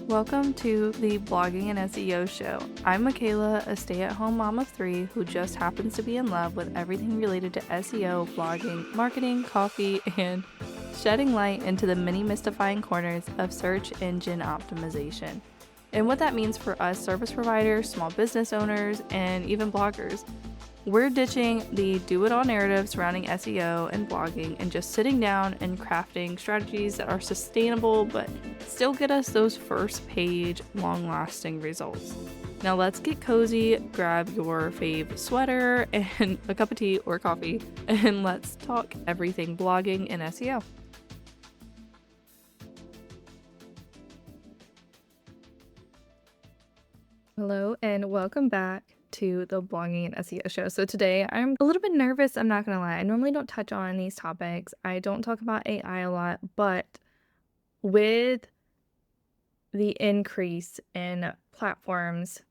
Welcome to the Blogging and SEO show. I'm Michaela, a stay-at-home mom of 3 who just happens to be in love with everything related to SEO, blogging, marketing, coffee, and shedding light into the many mystifying corners of search engine optimization and what that means for us service providers, small business owners, and even bloggers. We're ditching the do-it-all narrative surrounding SEO and blogging and just sitting down and crafting strategies that are sustainable but still get us those first page, long-lasting results. Now let's get cozy, grab your fave sweater and a cup of tea or coffee, and let's talk everything blogging and SEO. Hello and welcome back to the Blogging and SEO show. So today I'm a little bit nervous, I'm not gonna lie. I normally don't touch on these topics. I don't talk about AI a lot, but with the increase in platforms,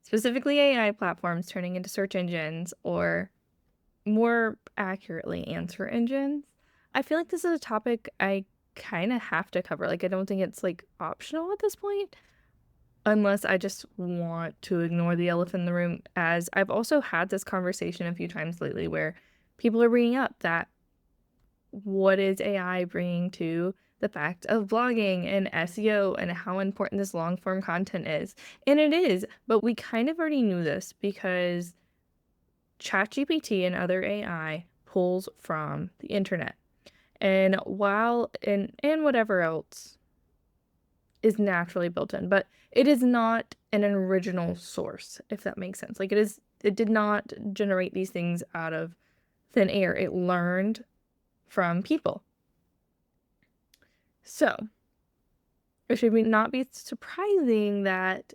specifically AI platforms turning into search engines, or more accurately answer engines, I feel like this is a topic I kind of have to cover. Like, I don't think it's like optional at this point, unless I just want to ignore the elephant in the room, as I've also had this conversation a few times lately where people are bringing up that what is AI bringing to the fact of blogging and SEO and how important this long form content is. And it is, but we kind of already knew this because ChatGPT and other AI pulls from the internet. And and whatever else is naturally built in, but it is not an original source, if that makes sense. Like, it did not generate these things out of thin air. It learned from people. So it should not be surprising that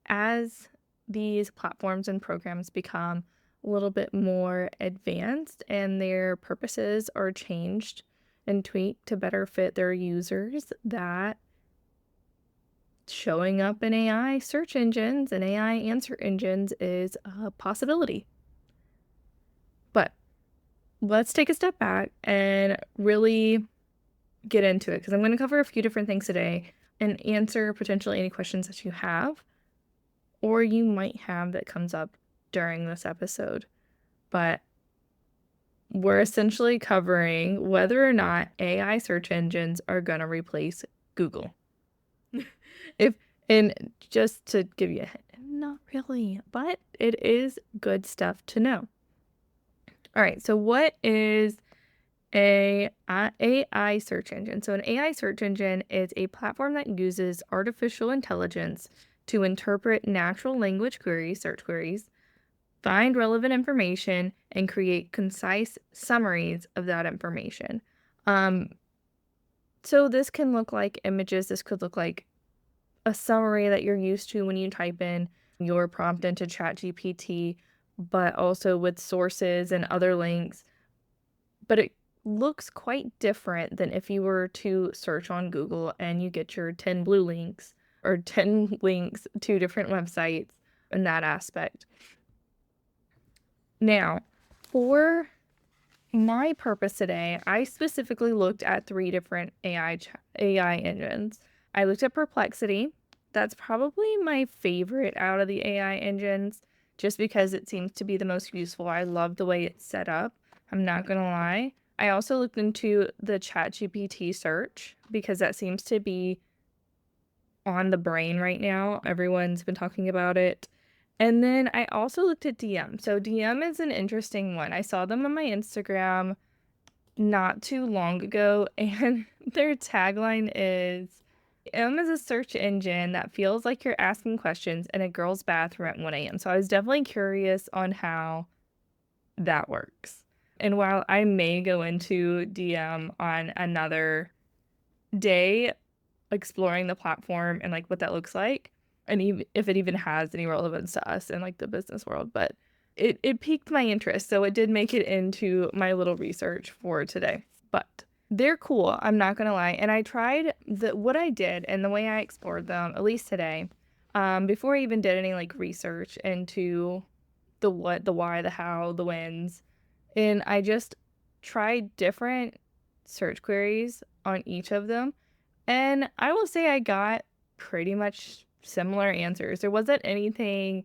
as these platforms and programs become a little bit more advanced and their purposes are changed and tweaked to better fit their users, that showing up in AI search engines and AI answer engines is a possibility. But let's take a step back and really get into it, because I'm going to cover a few different things today and answer potentially any questions that you have or you might have that comes up during this episode. But we're essentially covering whether or not AI search engines are going to replace Google. And just to give you a hint, not really, but it is good stuff to know. All right, so what is a AI search engine? So an AI search engine is a platform that uses artificial intelligence to interpret natural language queries, search queries, find relevant information, and create concise summaries of that information. So this can look like images. This could look like a summary that you're used to when you type in your prompt into ChatGPT, but also with sources and other links. But it looks quite different than if you were to search on Google and you get your 10 blue links or 10 links to different websites in that aspect. Now, for my purpose today, I specifically looked at 3 different AI engines. I looked at Perplexity. That's probably my favorite out of the AI engines, just because it seems to be the most useful. I love the way it's set up. I'm not going to lie. I also looked into the ChatGPT search because that seems to be on the brain right now. Everyone's been talking about it. And then I also looked at DM. So DM is an interesting one. I saw them on my Instagram not too long ago, and their tagline is, DM is a search engine that feels like you're asking questions in a girl's bathroom at 1 a.m. So I was definitely curious on how that works. And while I may go into DM on another day, exploring the platform and like what that looks like, and even if it even has any relevance to us in like the business world, but it piqued my interest. So it did make it into my little research for today. But they're cool, I'm not gonna lie. And I tried what I did and the way I explored them, at least today, before I even did any like research into the what, the why, the how, the whens. And I just tried different search queries on each of them. And I will say I got pretty much similar answers. There wasn't anything,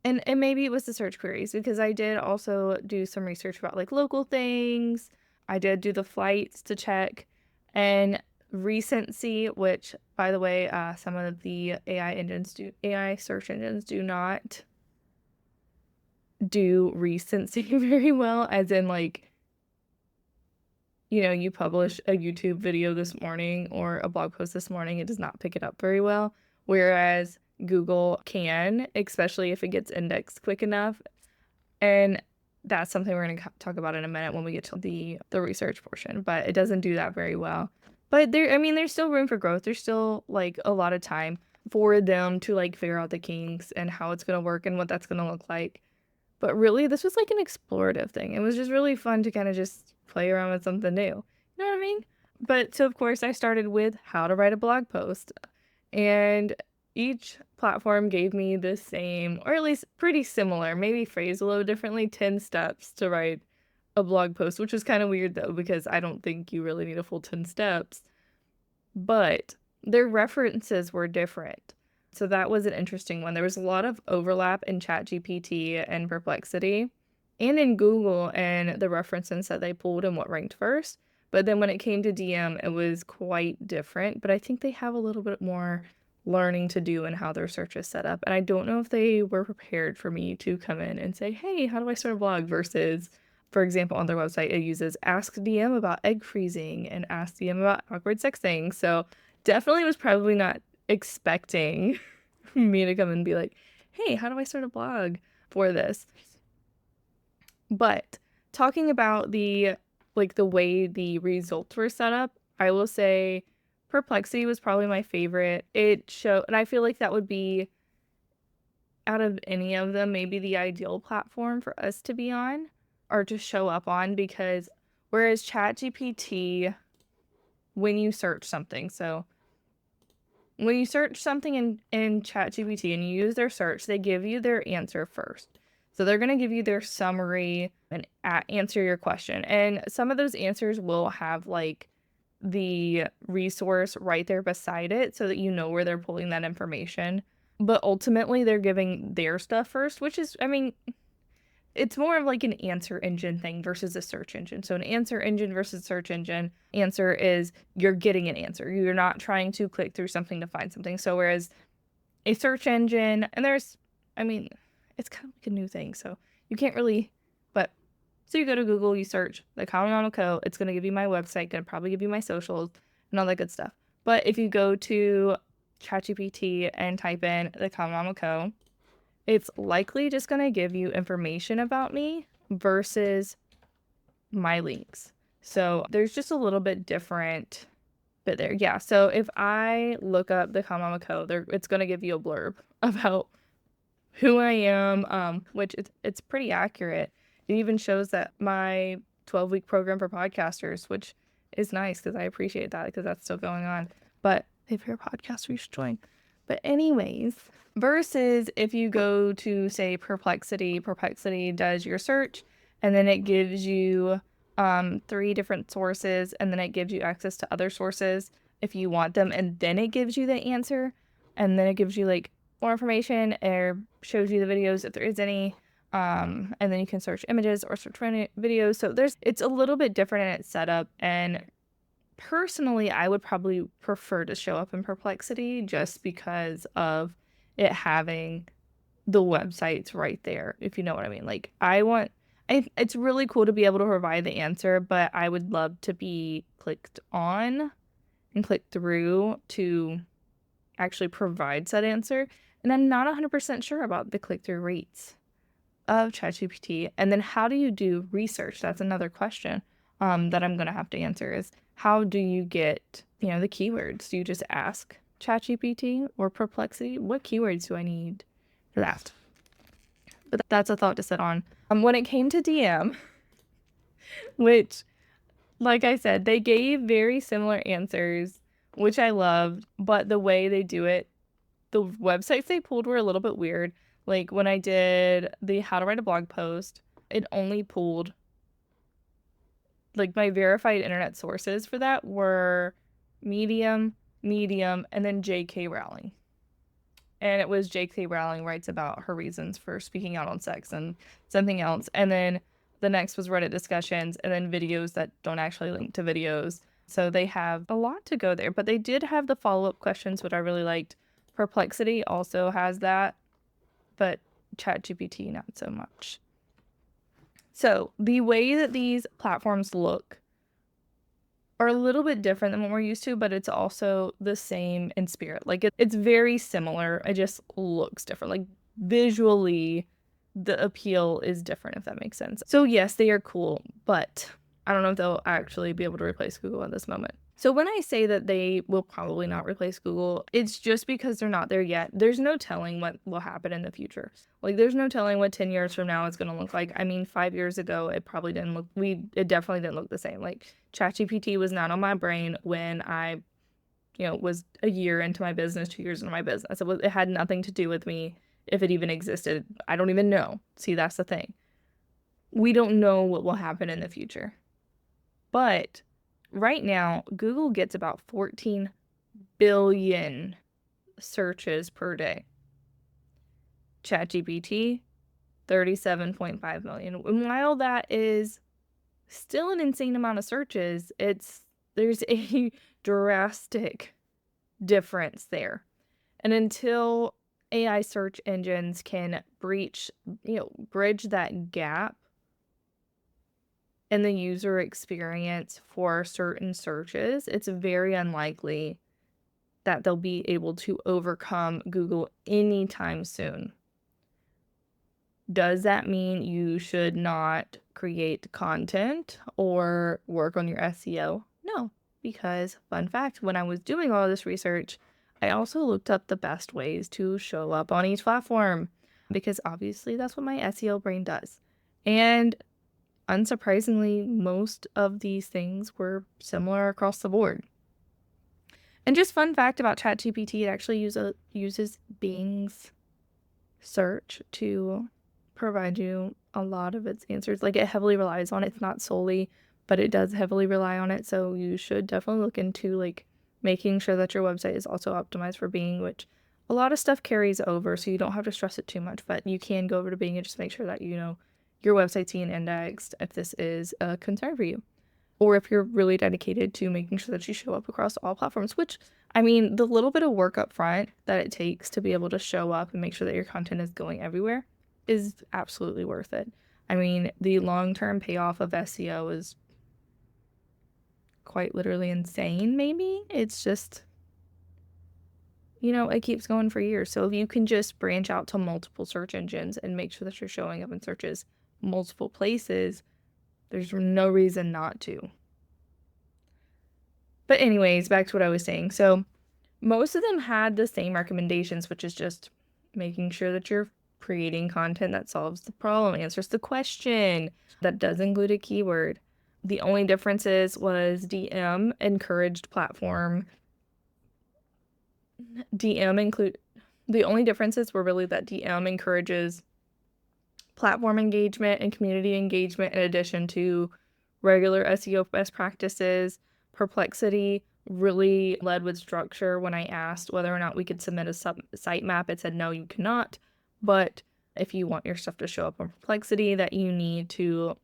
and maybe it was the search queries, because I did also do some research about like local things. I did do the flights to check, and recency, which, by the way, some of the AI search engines do not do recency very well, as in like, you publish a YouTube video this morning or a blog post this morning, it does not pick it up very well. Whereas Google can, especially if it gets indexed quick enough. And that's something we're going to talk about in a minute when we get to the research portion, but it doesn't do that very well. But there's still room for growth. There's still like a lot of time for them to like figure out the kinks and how it's going to work and what that's going to look like. But really, this was like an explorative thing. It was just really fun to kind of just play around with something new. You know what I mean? But so, of course, I started with how to write a blog post. And each platform gave me the same, or at least pretty similar, maybe phrased a little differently, 10 steps to write a blog post, which is kind of weird though, because I don't think you really need a full 10 steps. But their references were different. So that was an interesting one. There was a lot of overlap in ChatGPT and Perplexity and in Google and the references that they pulled and what ranked first. But then when it came to DM, it was quite different. But I think they have a little bit more learning to do in how their search is set up. And I don't know if they were prepared for me to come in and say, hey, how do I start a blog? Versus, for example, on their website, it uses Ask DM about egg freezing and Ask DM about awkward sexting. So definitely was probably not expecting me to come and be like, hey, how do I start a blog for this? But talking about the way the results were set up, I will say Perplexity was probably my favorite. It showed, and I feel like that would be, out of any of them, maybe the ideal platform for us to be on or to show up on, because whereas ChatGPT, when you search something, so when you search something in ChatGPT and you use their search, they give you their answer first. So they're going to give you their summary and answer your question. And some of those answers will have like the resource right there beside it so that you know where they're pulling that information. But ultimately, they're giving their stuff first, which is, it's more of like an answer engine thing versus a search engine. So an answer engine versus search engine, answer is you're getting an answer. You're not trying to click through something to find something. So whereas a search engine, and it's kind of like a new thing. So you can't really, so you go to Google, you search the Common Co. It's going to give you my website, going to probably give you my socials and all that good stuff. But if you go to ChatGPT and type in the Common Co., it's likely just going to give you information about me versus my links. So there's just a little bit different bit there. Yeah, so if I look up the Common Co., it's going to give you a blurb about who I am, which it's pretty accurate. It even shows that my 12-week program for podcasters, which is nice because I appreciate that because that's still going on. But if you're a podcaster, you should join. But anyways, versus if you go to, say, Perplexity does your search, and then it gives you 3 different sources, and then it gives you access to other sources if you want them, and then it gives you the answer, and then it gives you like more information or shows you the videos if there is any. And then you can search images or search videos. So it's a little bit different in its setup. And personally, I would probably prefer to show up in Perplexity just because of it having the websites right there, if you know what I mean. Like it's really cool to be able to provide the answer, but I would love to be clicked on and clicked through to actually provide said answer. And I'm not 100% sure about the click-through rates of ChatGPT. And then how do you do research? That's another question that I'm going to have to answer is how do you get, the keywords? Do you just ask ChatGPT or Perplexity? What keywords do I need for that? But that's a thought to sit on. When it came to DM, which, like I said, they gave very similar answers, which I loved, but the way they do it, the websites they pulled were a little bit weird. Like when I did the how to write a blog post, it only pulled, like my verified internet sources for that were Medium, Medium, and then J.K. Rowling. And it was J.K. Rowling writes about her reasons for speaking out on sex and something else. And then the next was Reddit discussions, and then videos that don't actually link to videos. So they have a lot to go there, but they did have the follow-up questions, which I really liked. Perplexity also has that, but ChatGPT not so much. So the way that these platforms look are a little bit different than what we're used to, but it's also the same in spirit. Like it's very similar. It just looks different. Like visually, the appeal is different, if that makes sense. So yes, they are cool, but I don't know if they'll actually be able to replace Google at this moment. So when I say that they will probably not replace Google, it's just because they're not there yet. There's no telling what will happen in the future. Like there's no telling what 10 years from now it's going to look like. I mean, 5 years ago, it probably didn't look, it definitely didn't look the same. Like ChatGPT was not on my brain when I, was a year into my business, 2 years into my business. It had nothing to do with me if it even existed. I don't even know. See, that's the thing. We don't know what will happen in the future. But right now, Google gets about 14 billion searches per day. ChatGPT, 37.5 million. And while that is still an insane amount of searches, there's a drastic difference there. And until AI search engines can bridge that gap in the user experience for certain searches, it's very unlikely that they'll be able to overcome Google anytime soon. Does that mean you should not create content or work on your SEO? No, because fun fact, when I was doing all this research, I also looked up the best ways to show up on each platform, because obviously that's what my SEO brain does. And unsurprisingly, most of these things were similar across the board. And just fun fact about ChatGPT, it actually uses Bing's search to provide you a lot of its answers. Like it heavily relies on it. It's not solely, but it does heavily rely on it. So you should definitely look into like making sure that your website is also optimized for Bing, which a lot of stuff carries over, so you don't have to stress it too much. But you can go over to Bing and just make sure that your website's being indexed if this is a concern for you. Or if you're really dedicated to making sure that you show up across all platforms, which, I mean, the little bit of work up front that it takes to be able to show up and make sure that your content is going everywhere is absolutely worth it. I mean, the long-term payoff of SEO is quite literally insane, maybe. It's just, it keeps going for years. So if you can just branch out to multiple search engines and make sure that you're showing up in searches multiple places, there's no reason not to. But anyways, back to what I was saying. So most of them had the same recommendations, which is just making sure that you're creating content that solves the problem, answers the question, that does include a keyword. The only differences was DM encouraged platform. The only differences were really that DM encourages platform engagement and community engagement in addition to regular SEO best practices. Perplexity really led with structure. When I asked whether or not we could submit a sitemap, it said no, you cannot. But if you want your stuff to show up on Perplexity, that you need to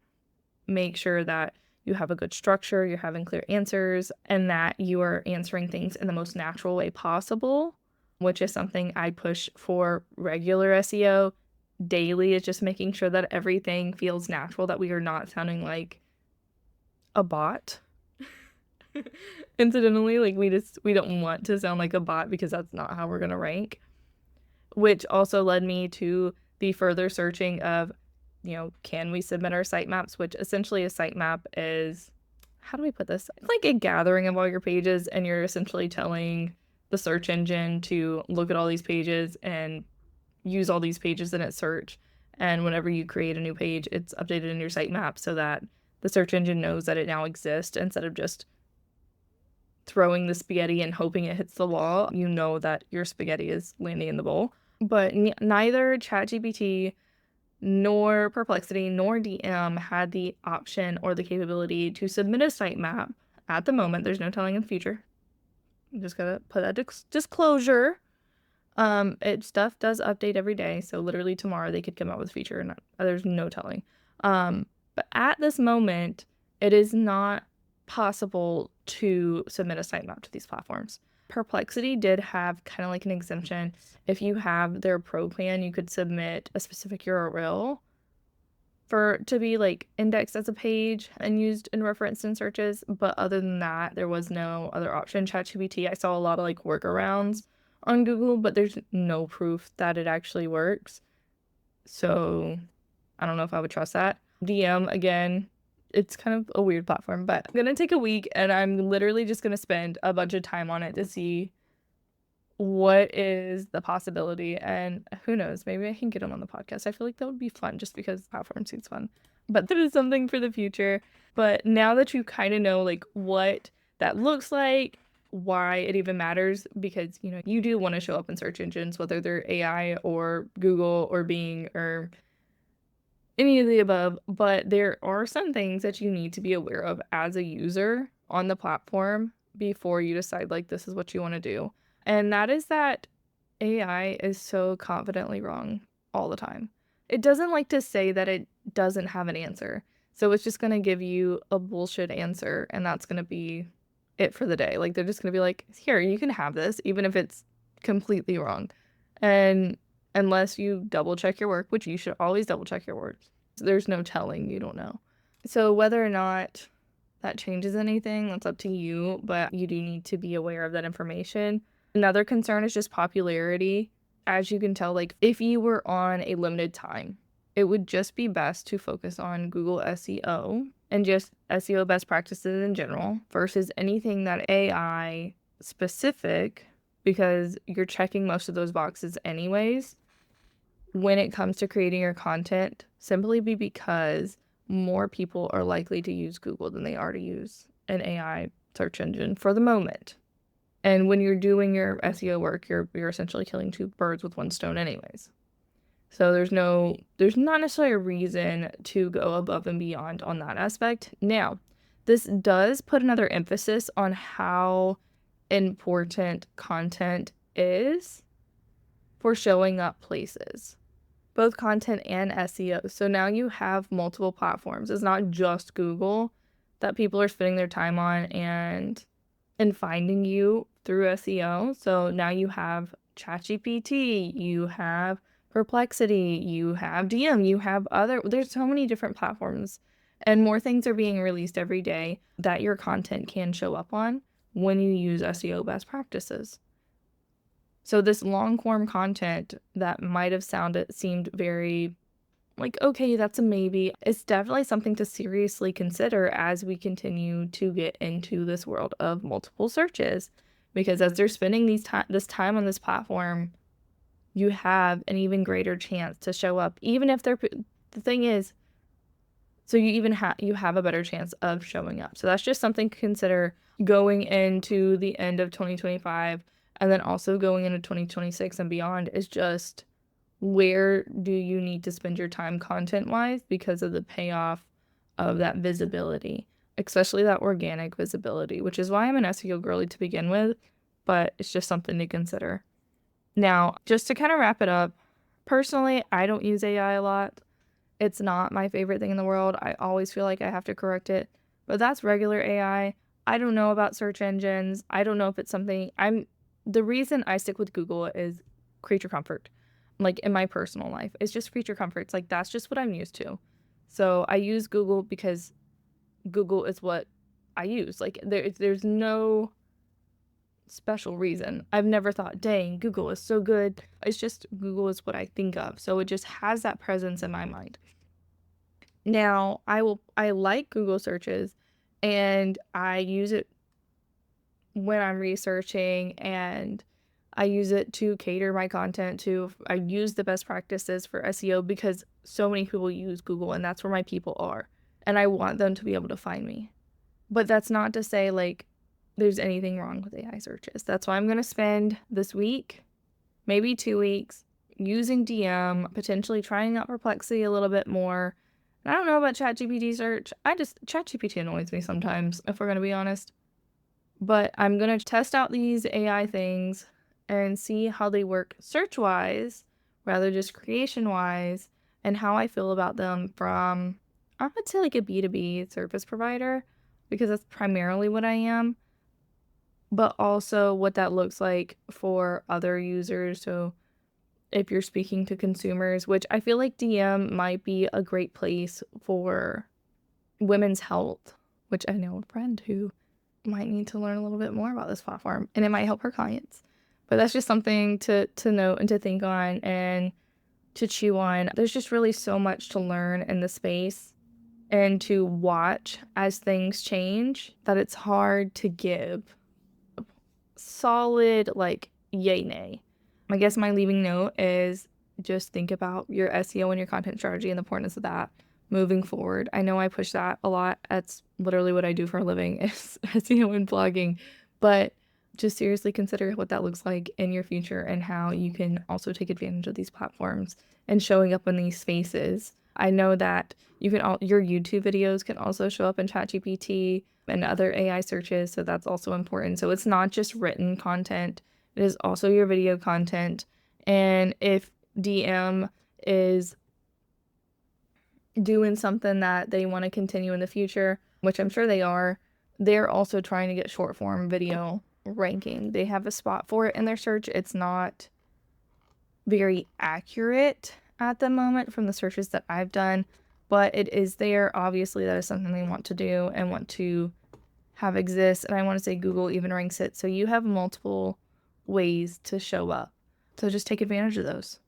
make sure that you have a good structure, you're having clear answers, and that you are answering things in the most natural way possible, which is something I push for regular SEO daily. Is just making sure that everything feels natural, that we are not sounding like a bot. Incidentally, like we don't want to sound like a bot, because that's not how we're going to rank, which also led me to the further searching of, can we submit our sitemaps, which essentially a sitemap is, how do we put this? It's like a gathering of all your pages, and you're essentially telling the search engine to look at all these pages and use all these pages in its search. And whenever you create a new page, it's updated in your sitemap so that the search engine knows that it now exists, instead of just throwing the spaghetti and hoping it hits the wall. You know that your spaghetti is landing in the bowl. But neither ChatGPT nor Perplexity nor DM had the option or the capability to submit a sitemap at the moment. There's no telling in the future. Just gotta put that disclosure. Stuff does update every day, so literally tomorrow they could come out with a feature, and there's no telling. But at this moment, it is not possible to submit a sitemap to these platforms. Perplexity did have kind of like an exemption. If you have their pro plan, you could submit a specific URL to be like indexed as a page and used in reference in searches. But other than that, there was no other option. ChatGPT, I saw a lot of like workarounds on Google, but there's no proof that it actually works. So I don't know if I would trust that. DM, again, it's kind of a weird platform, but I'm gonna take a week and I'm literally just gonna spend a bunch of time on it to see what is the possibility, and who knows, maybe I can get him on the podcast. I feel like that would be fun just because the platform seems fun, but that is something for the future. But now that you kind of know like what that looks like, why it even matters, because you do want to show up in search engines, whether they're AI or Google or Bing or any of the above, but there are some things that you need to be aware of as a user on the platform before you decide like this is what you want to do. And that is that AI is so confidently wrong all the time. It doesn't like to say that it doesn't have an answer. So it's just going to give you a bullshit answer, and that's going to be it for the day. Like they're just going to be like, here, you can have this, even if it's completely wrong. And unless you double check your work, which you should always double check your work, there's no telling, you don't know. So whether or not that changes anything, that's up to you, but you do need to be aware of that information. Another concern is just popularity. As you can tell, like if you were on a limited time, it would just be best to focus on Google SEO and just SEO best practices in general versus anything that AI specific, because you're checking most of those boxes anyways when it comes to creating your content, simply because more people are likely to use Google than they are to use an AI search engine for the moment. And when you're doing your SEO work, you're essentially killing two birds with one stone anyways. So there's not necessarily a reason to go above and beyond on that aspect. Now, this does put another emphasis on how important content is for showing up places, both content and SEO. So now you have multiple platforms. It's not just Google that people are spending their time on and finding you through SEO. So now you have ChatGPT, you have Perplexity, you have DM, you have there's so many different platforms, and more things are being released every day that your content can show up on when you use SEO best practices. So this long form content that might have seemed very like, okay, that's a maybe. It's definitely something to seriously consider as we continue to get into this world of multiple searches, because as they're spending this time on this platform, you have an even greater chance to show up, even if the thing is, so you have a better chance of showing up. So that's just something to consider going into the end of 2025, and then also going into 2026 and beyond, is just where do you need to spend your time content-wise because of the payoff of that visibility, especially that organic visibility, which is why I'm an SEO girly to begin with, but it's just something to consider. Now, just to kind of wrap it up, personally, I don't use AI a lot. It's not my favorite thing in the world. I always feel like I have to correct it, but that's regular AI. I don't know about search engines. I don't know if it's something the reason I stick with Google is creature comfort. Like in my personal life, it's just creature comfort. It's like, that's just what I'm used to. So I use Google because Google is what I use. Like there's no special reason. I've never thought, dang, Google is so good. It's just Google is what I think of. So it just has that presence in my mind. Now, I like Google searches, and I use it when I'm researching, and I use it to cater my content to. I use the best practices for SEO because so many people use Google, and that's where my people are, and I want them to be able to find me. But that's not to say like there's anything wrong with AI searches. That's why I'm going to spend this week, maybe 2 weeks, using DM, potentially trying out Perplexity a little bit more. And I don't know about ChatGPT search. ChatGPT annoys me sometimes, if we're going to be honest. But I'm going to test out these AI things and see how they work search-wise, rather just creation-wise, and how I feel about them from, I would say, like a B2B service provider, because that's primarily what I am, but also what that looks like for other users. So if you're speaking to consumers, which I feel like DM might be a great place for women's health, which I know a friend who might need to learn a little bit more about this platform, and it might help her clients. But that's just something to note and to think on and to chew on. There's just really so much to learn in the space and to watch as things change that it's hard to give solid like yay nay. I guess my leaving note is just think about your SEO and your content strategy and the importance of that moving forward. I know I push that a lot. That's literally what I do for a living is SEO and blogging, but just seriously consider what that looks like in your future and how you can also take advantage of these platforms and showing up in these spaces. I know that your YouTube videos can also show up in ChatGPT and other AI searches, so that's also important. So it's not just written content, it is also your video content. And if DM is doing something that they want to continue in the future, which I'm sure they are, they're also trying to get short form video ranking. They have a spot for it in their search. It's not very accurate at the moment from the searches that I've done, but it is there. Obviously, that is something they want to do and want to have exist. And I want to say Google even ranks it. So you have multiple ways to show up. So just take advantage of those.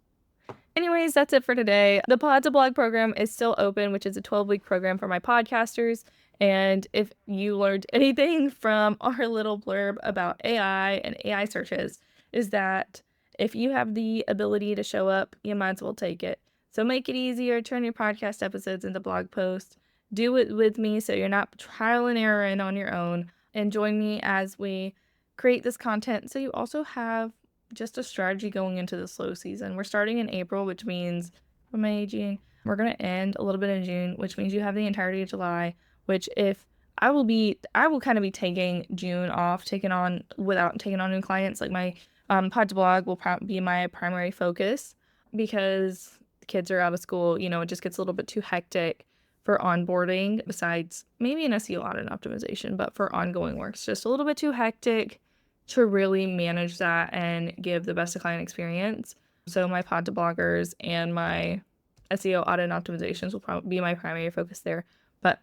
Anyways, that's it for today. The Pod to Blog program is still open, which is a 12-week program for my podcasters. And if you learned anything from our little blurb about AI and AI searches, is that if you have the ability to show up, you might as well take it. So make it easier, turn your podcast episodes into blog posts. Do it with me so you're not trial and erroring on your own. And join me as we create this content so you also have just a strategy going into the slow season. We're starting in April, which means May, June. We're going to end a little bit in June, which means you have the entirety of July, which if I will kind of be taking June off, without taking on new clients. Like my Pod to Blog will be my primary focus because the kids are out of school. It just gets a little bit too hectic for onboarding, besides maybe an SEO audit optimization, but for ongoing work, it's just a little bit too hectic to really manage that and give the best client experience. So my Pod to Bloggers and my SEO audit optimizations will probably be my primary focus there. But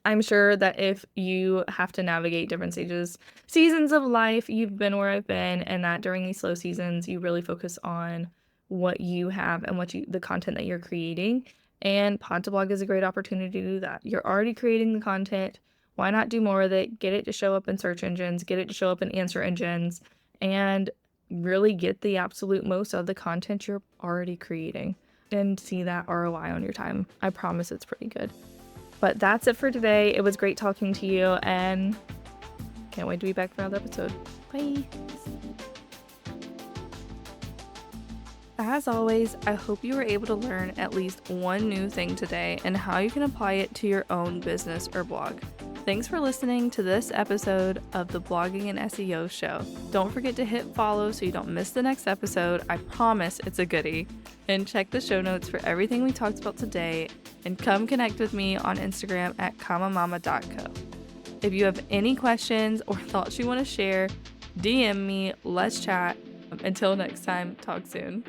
I'm sure that if you have to navigate different seasons of life, you've been where I've been, and that during these slow seasons, you really focus on what you have and the content that you're creating. And Pod to Blog is a great opportunity to do that. You're already creating the content. Why not do more with it? Get it to show up in search engines, get it to show up in answer engines, and really get the absolute most of the content you're already creating and see that ROI on your time. I promise it's pretty good. But that's it for today. It was great talking to you, and can't wait to be back for another episode. Bye. As always, I hope you were able to learn at least one new thing today and how you can apply it to your own business or blog. Thanks for listening to this episode of the Blogging and SEO Show. Don't forget to hit follow so you don't miss the next episode. I promise it's a goodie. And check the show notes for everything we talked about today. And come connect with me on Instagram at comamama.co. If you have any questions or thoughts you want to share, DM me. Let's chat. Until next time, talk soon.